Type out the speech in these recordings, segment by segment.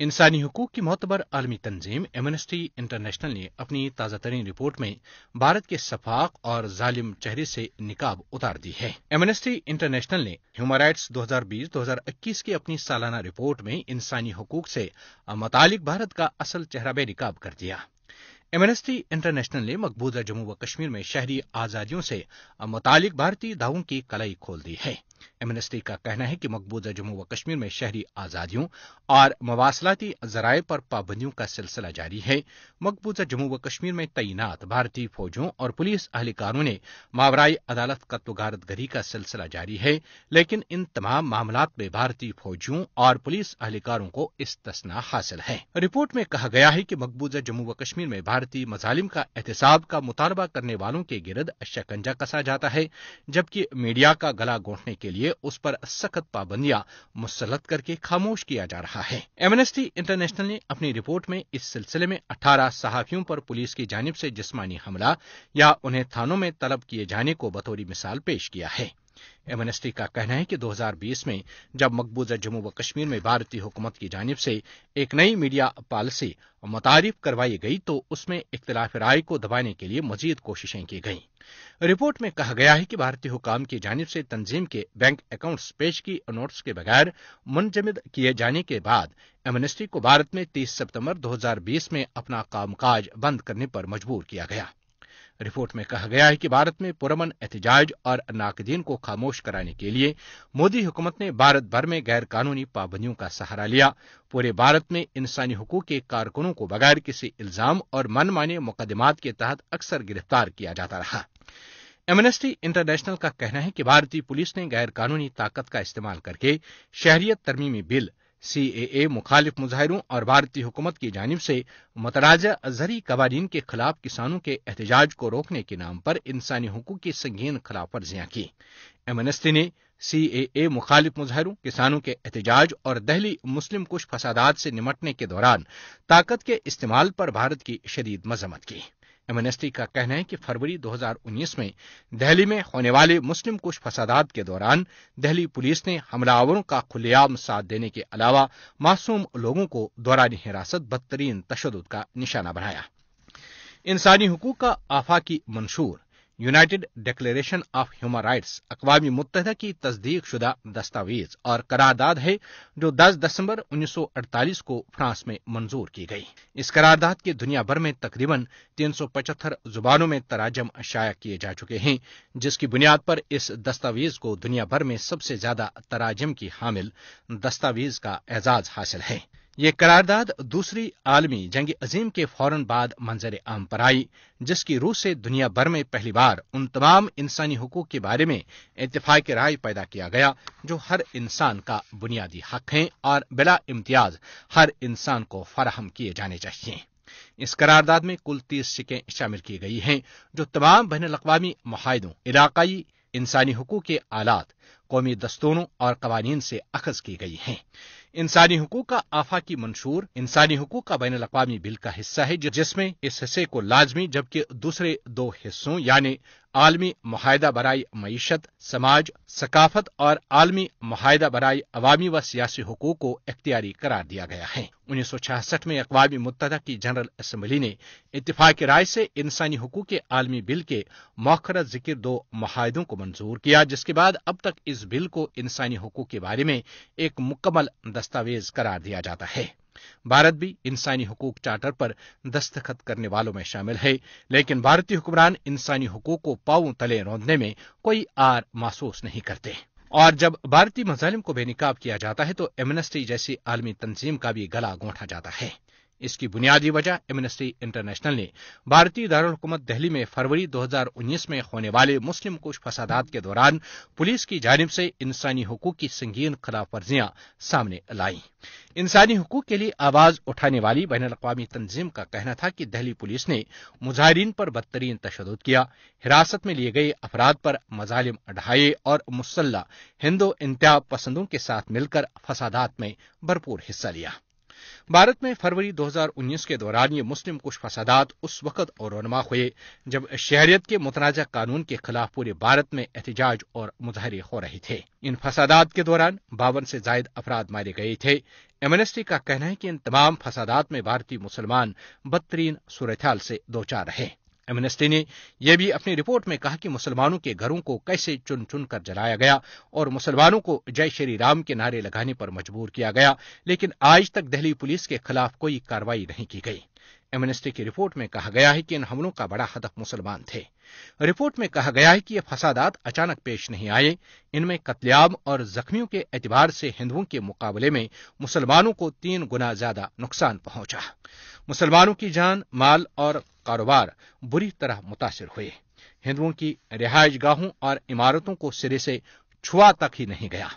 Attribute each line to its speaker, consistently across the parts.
Speaker 1: انسانی حقوق کی معتبر عالمی تنظیم ایمنسٹی انٹرنیشنل نے اپنی تازہ ترین رپورٹ میں بھارت کے شفاق اور ظالم چہرے سے نقاب اتار دی ہے۔ ایمنسٹی انٹرنیشنل نے ہیومن رائٹس 2020-2021 کی اپنی سالانہ رپورٹ میں انسانی حقوق سے متعلق بھارت کا اصل چہرہ بے نقاب کر دیا۔ ایمنسٹی انٹرنیشنل نے مقبوضہ جموں و کشمیر میں شہری آزادیوں سے متعلق بھارتی دعووں کی کلائی کھول دی ہے۔ ایمنسٹی کا کہنا ہے کہ مقبوضہ جموں و کشمیر میں شہری آزادیوں اور مواصلاتی ذرائع پر پابندیوں کا سلسلہ جاری ہے۔ مقبوضہ جموں و کشمیر میں تعینات بھارتی فوجوں اور پولیس اہلکاروں نے ماورائے عدالت قتل و غارت گری کا سلسلہ جاری ہے، لیکن ان تمام معاملات میں بھارتی فوجیوں اور پولیس اہلکاروں کو استثناء حاصل ہے۔ رپورٹ میں کہا گیا ہے کہ مقبوضہ جموں و کشمیر میں بھارتی مظالم کا احتساب کا مطالبہ کرنے والوں کے گرد شکنجہ کسا جاتا ہے، جبکہ میڈیا کا گلا گھونٹنے کے لیے اس پر سخت پابندیاں مسلط کر کے خاموش کیا جا رہا ہے۔ ایمنسٹی انٹرنیشنل نے اپنی رپورٹ میں اس سلسلے میں 18 صحافیوں پر پولیس کی جانب سے جسمانی حملہ یا انہیں تھانوں میں طلب کیے جانے کو بطور مثال پیش کیا ہے۔ ایمنسٹی کا کہنا ہے کہ 2020 میں جب مقبوضہ جموں و کشمیر میں بھارتی حکومت کی جانب سے ایک نئی میڈیا پالیسی متعارف کروائی گئی تو اس میں اختلاف رائے کو دبانے کے لیے مزید کوششیں کی گئیں۔ رپورٹ میں کہا گیا ہے کہ بھارتی حکام کی جانب سے تنظیم کے بینک اکاؤنٹس پیشگی نوٹس کے بغیر منجمد کیے جانے کے بعد ایمنسٹی کو بھارت میں 30 ستمبر 2020 میں اپنا کام کاج بند کرنے پر مجبور کیا گیا۔ رپورٹ میں کہا گیا ہے کہ بھارت میں پرامن احتجاج اور ناقدین کو خاموش کرانے کے لیے مودی حکومت نے بھارت بھر میں غیر قانونی پابندیوں کا سہارا لیا۔ پورے بھارت میں انسانی حقوق کے کارکنوں کو بغیر کسی الزام اور من مانے مقدمات کے تحت اکثر گرفتار کیا جاتا رہا۔ ایمنسٹی انٹرنیشنل کا کہنا ہے کہ بھارتی پولیس نے غیر قانونی طاقت کا استعمال کر کے شہریت ترمیمی بل CAA مخالف مظاہروں اور بھارتی حکومت کی جانب سے متنازع زرعی قوانین کے خلاف کسانوں کے احتجاج کو روکنے کے نام پر انسانی حقوق کی سنگین خلاف ورزیاں کی۔ ایمنسٹی نے CAA مخالف مظاہروں، کسانوں کے احتجاج اور دہلی مسلم کش فسادات سے نمٹنے کے دوران طاقت کے استعمال پر بھارت کی شدید مذمت کی۔ ایمنسٹی کا کہنا ہے کہ فروری 2019 میں دہلی میں ہونے والے مسلم کش فسادات کے دوران دہلی پولیس نے حملہ آوروں کا کھلے عام ساتھ دینے کے علاوہ معصوم لوگوں کو دوران حراست بدترین تشدد کا نشانہ بنایا۔ انسانی حقوق کا آفاقی منشور United declaration of human rights اقوام متحدہ کی تصدیق شدہ دستاویز اور قرارداد ہے جو 10 دسمبر 1948 کو فرانس میں منظور کی گئی۔ اس قرارداد کے دنیا بھر میں تقریباً 375 زبانوں میں تراجم شائع کیے جا چکے ہیں، جس کی بنیاد پر اس دستاویز کو دنیا بھر میں سب سے زیادہ تراجم کی حامل دستاویز کا اعزاز حاصل ہے۔ یہ قرارداد دوسری عالمی جنگ عظیم کے فوراً بعد منظر عام پر آئی، جس کی روح سے دنیا بھر میں پہلی بار ان تمام انسانی حقوق کے بارے میں اتفاق رائے پیدا کیا گیا جو ہر انسان کا بنیادی حق ہیں اور بلا امتیاز ہر انسان کو فراہم کیے جانے چاہیے۔ اس قرارداد میں کل 30 شقیں شامل کی گئی ہیں جو تمام بین الاقوامی معاہدوں، علاقائی انسانی حقوق کے آلات، قومی دستوروں اور قوانین سے اخذ کی گئی ہیں۔ انسانی حقوق کا آفاقی منشور انسانی حقوق کا بین الاقوامی بل کا حصہ ہے، جس میں اس حصے کو لازمی جبکہ دوسرے 2 حصوں یعنی عالمی معاہدہ برائے معیشت، سماج، ثقافت اور عالمی معاہدہ برائے عوامی و سیاسی حقوق کو اختیاری قرار دیا گیا ہے۔ 1966 میں اقوام متحدہ کی جنرل اسمبلی نے اتفاق رائے سے انسانی حقوق کے عالمی بل کے مؤخر ذکر 2 معاہدوں کو منظور کیا، جس کے بعد اب تک اس بل کو انسانی حقوق کے بارے میں ایک مکمل دستاویز قرار دیا جاتا ہے۔ بھارت بھی انسانی حقوق چارٹر پر دستخط کرنے والوں میں شامل ہے، لیکن بھارتی حکمران انسانی حقوق کو پاؤں تلے روندنے میں کوئی آر محسوس نہیں کرتے۔ اور جب بھارتی مظالم کو بے نقاب کیا جاتا ہے تو ایمنسٹی جیسی عالمی تنظیم کا بھی گلا گھونٹا جاتا ہے۔ اس کی بنیادی وجہ ایمنسٹی انٹرنیشنل نے بھارتی دارالحکومت دہلی میں فروری 2019 میں ہونے والے مسلم کش فسادات کے دوران پولیس کی جانب سے انسانی حقوق کی سنگین خلاف ورزیاں سامنے لائیں۔ انسانی حقوق کے لیے آواز اٹھانے والی بین الاقوامی تنظیم کا کہنا تھا کہ دہلی پولیس نے مظاہرین پر بدترین تشدد کیا، حراست میں لیے گئے افراد پر مظالم ڈھائے اور مسلح ہندو انتہا پسندوں کے ساتھ مل کر فسادات میں بھرپور حصہ لیا۔ भारत में फरवरी 2019 के दौरान ये मुस्लिम कुश फसादात उस वक्त और रौनमा हुए जब शहरियत के मुतनाज़ा कानून के खिलाफ पूरे भारत में एहतजाज और मुजाहरे हो रहे थे। इन फसादात के दौरान 52 से जायद अफराद मारे गए थे। एमनेस्टी का कहना है कि इन तमाम फसादात में भारतीय मुसलमान बदतरीन सूरत-ए-हाल से दो चार रहे। एमनेस्टी ने यह भी अपनी रिपोर्ट में कहा कि मुसलमानों के घरों को कैसे चुन चुन कर जलाया गया और मुसलमानों को जय श्री राम के नारे लगाने पर मजबूर किया गया, लेकिन आज तक दिल्ली पुलिस के खिलाफ कोई कार्रवाई नहीं की गई। एमनेस्टी की रिपोर्ट में कहा गया है कि इन हमलों का बड़ा हदफ मुसलमान थे। रिपोर्ट में कहा गया है कि ये फसादात अचानक पेश नहीं आए। इनमें कत्लेआम और जख्मियों के एतबार से हिंदुओं के मुकाबले में मुसलमानों को 3 गुना ज्यादा नुकसान पहुंचा। मुसलमानों की जान, माल और कारोबार बुरी तरह मुतासिर हुए। हिंदुओं की रिहाइश गाहों और इमारतों को सिरे से छुआ तक ही नहीं गया।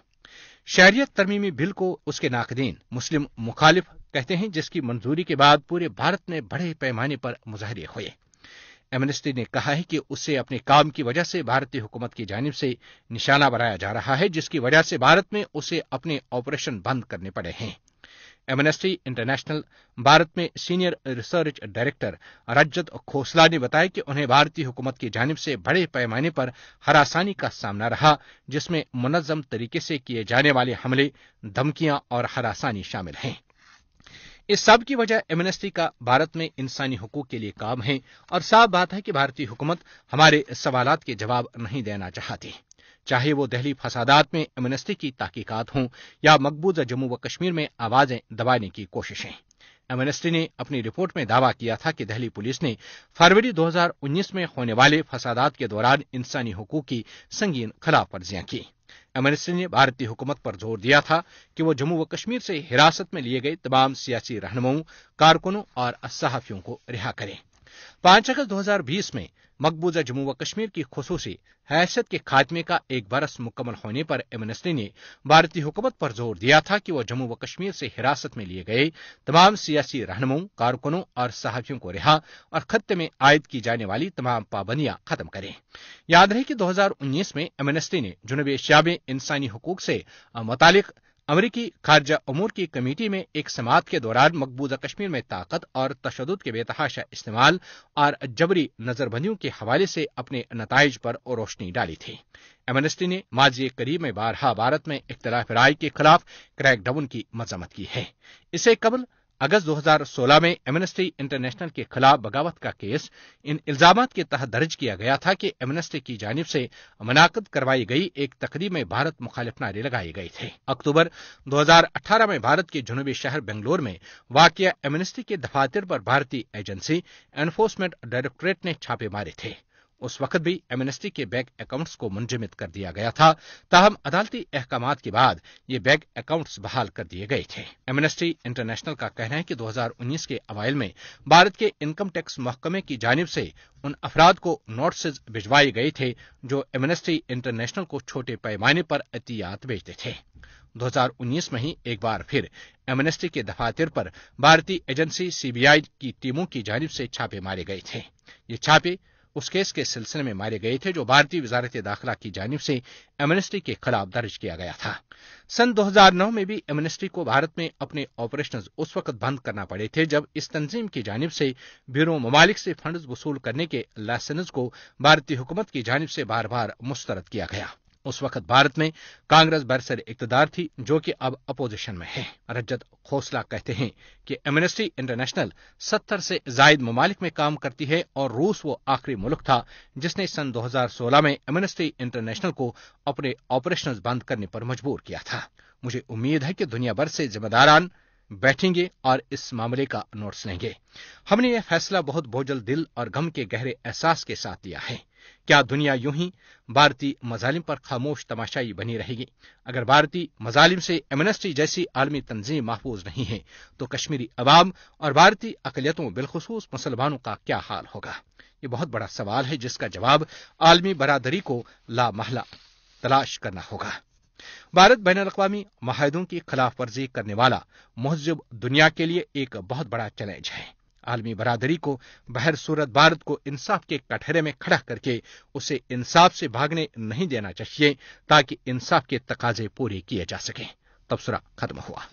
Speaker 1: शहरियत तरमीमी बिल को उसके नाकदीन मुस्लिम मुखालिफ कहते हैं, जिसकी मंजूरी के बाद पूरे भारत में बड़े पैमाने पर मुजाहरे हुए। एमनेस्टी ने कहा है कि उससे अपने काम की वजह से भारतीय हुकूमत की जानिब से निशाना बनाया जा रहा है, जिसकी वजह से भारत में उसे अपने ऑपरेशन बंद करने पड़े हैं। एमनेस्टी इंटरनेशनल भारत में सीनियर रिसर्च डायरेक्टर रजत खोसला ने बताया कि उन्हें भारतीय हुकूमत की जानिब से बड़े पैमाने पर हरासानी का सामना रहा, जिसमें मुनज़्ज़म तरीके से किए जाने वाले हमले, धमकियां और हरासानी शामिल हैं। इस सब की वजह एमनेस्टी का भारत में इंसानी हुकूक के लिए काम है और साफ बात है कि भारतीय हुकूमत हमारे सवालात के जवाब नहीं देना चाहती, चाहे वो दिल्ली फसादात में एमनेस्टी की तहकीकात हों या मकबूजा जम्मू व कश्मीर में आवाजें दबाने की कोशिशें। एमनेस्टी ने अपनी रिपोर्ट में दावा किया था कि दिल्ली पुलिस ने फरवरी 2019 में होने वाले फसादात के दौरान इंसानी हुकूक की संगीन खिलाफ वर्जियां की। एमनेस्टी ने भारतीय हुकूमत पर जोर दिया था कि वो जम्मू व कश्मीर से हिरासत में लिए गए तमाम सियासी रहनुमाओं, कारकुनों और सहाफियों को रिहा करें। 5 अगस्त 2020 में मकबूजा जम्मू व कश्मीर की खुसूसी हैसियत के खात्मे का 1 बरस मुकम्मल होने पर एमनेस्टी ने भारतीय हुकूमत पर जोर दिया था कि वह जम्मू व कश्मीर से हिरासत में लिए गए तमाम सियासी रहनुमाओं, कारकुनों और सहाफियों को रिहा और खत्ते में आयद की जाने वाली तमाम पाबंदियां खत्म करें। याद रहे कि 2019 में एमनेस्टी ने जुनूबी एशिया में इंसानी हुकूक से मुतालिक अमरीकी खारजा उमूर की कमेटी में एक समाअत के दौरान मकबूजा कश्मीर में ताकत और तशद्दुद के बेतहाशा इस्तेमाल और जबरी नजरबंदियों के हवाले से अपने नताइज पर रोशनी डाली थी। एमनेस्टी ने माजी करीब में बारहा भारत में इख्तिलाफ राय के खिलाफ क्रैकडाउन की मजम्मत की है। इससे कबल अगस्त 2016 में एमनेस्टी इंटरनेशनल के खिलाफ बगावत का केस इन इल्जामात के तहत दर्ज किया गया था कि एमनेस्टी की जानिब से मुनाकिद करवाई गई एक तकरीब में भारत मुखालिफ नारे लगाए गए थे। अक्टूबर 2018 में भारत के जुनूबी शहर बेंगलोर में वाक़िया एमनेस्टी के दफातर पर भारतीय एजेंसी एनफोर्समेंट डायरेक्टोरेट ने छापे मारे थे। उस वक्त भी एमनेस्टी के बैंक अकाउंट्स को मुंजमद कर दिया गया था, ताहम अदालती अहकामात के बाद ये बैंक अकाउंट्स बहाल कर दिए गए थे। एमनेस्टी इंटरनेशनल का कहना है कि 2019 के अवाइल में भारत के इनकम टैक्स महकमे की जानिब से उन अफराद को नोटिस भिजवाए गए थे जो एमनेस्टी इंटरनेशनल को छोटे पैमाने पर अतियात भेजते थे। 2019 में ही एक बार फिर एमनेस्टी के दफातर पर भारतीय एजेंसी सीबीआई की टीमों की जानिब से छापे मारे गए थे। ये छापे उस केस के सिलसिले में मारे गए थे जो भारतीय वजारत दाखिला की जानिब से एमनेस्टी के खिलाफ दर्ज किया गया था। सन 2009 में भी एमनेस्टी को भारत में अपने ऑपरेशंस उस वक्त बंद करना पड़े थे जब इस तंजीम की जानिब से बैरून ममालिक से फंड्स वसूल करने के लाइसेंस को भारतीय हुकूमत की जानिब से बार बार मुस्तरद किया गया। उस वक्त भारत में कांग्रेस बरसर इक़्तिदार थी, जो कि अब अपोजिशन में है। रजत खोसला कहते हैं कि एमनेस्टी इंटरनेशनल 70 से जायद ममालिक में काम करती है और रूस वो आखिरी मुल्क था जिसने सन 2016 में एमनेस्टी इंटरनेशनल को अपने ऑपरेशंस बंद करने पर मजबूर किया था। मुझे उम्मीद है कि दुनिया भर से जिम्मेदारान बैठेंगे और इस मामले का नोटिस लेंगे। हमने यह फैसला बहुत बोझल दिल और गम के गहरे एहसास के साथ लिया है। क्या दुनिया यूं ही भारतीय मजालिम पर खामोश तमाशाई बनी रहेगी? अगर भारतीय मजालिम से एमनेस्टी जैसी आलमी तंजीम महफूज नहीं है तो कश्मीरी अवाम और भारतीय अक़लियतों बिलखुसूस मुसलमानों का क्या हाल होगा? ये बहुत बड़ा सवाल है जिसका जवाब आलमी बरादरी को लामहला तलाश करना होगा। भारत बैनुल-अक़वामी मुआहदों की खिलाफ वर्जी करने वाला महज़ब दुनिया के लिए एक बहुत बड़ा चैलेंज है। आलमी बरादरी को बहर सूरत भारत को इंसाफ के कटहरे में खड़ा करके उसे इंसाफ से भागने नहीं देना चाहिए ताकि इंसाफ के तकाजे पूरे किए जा सकें। तबसरा खत्म हुआ।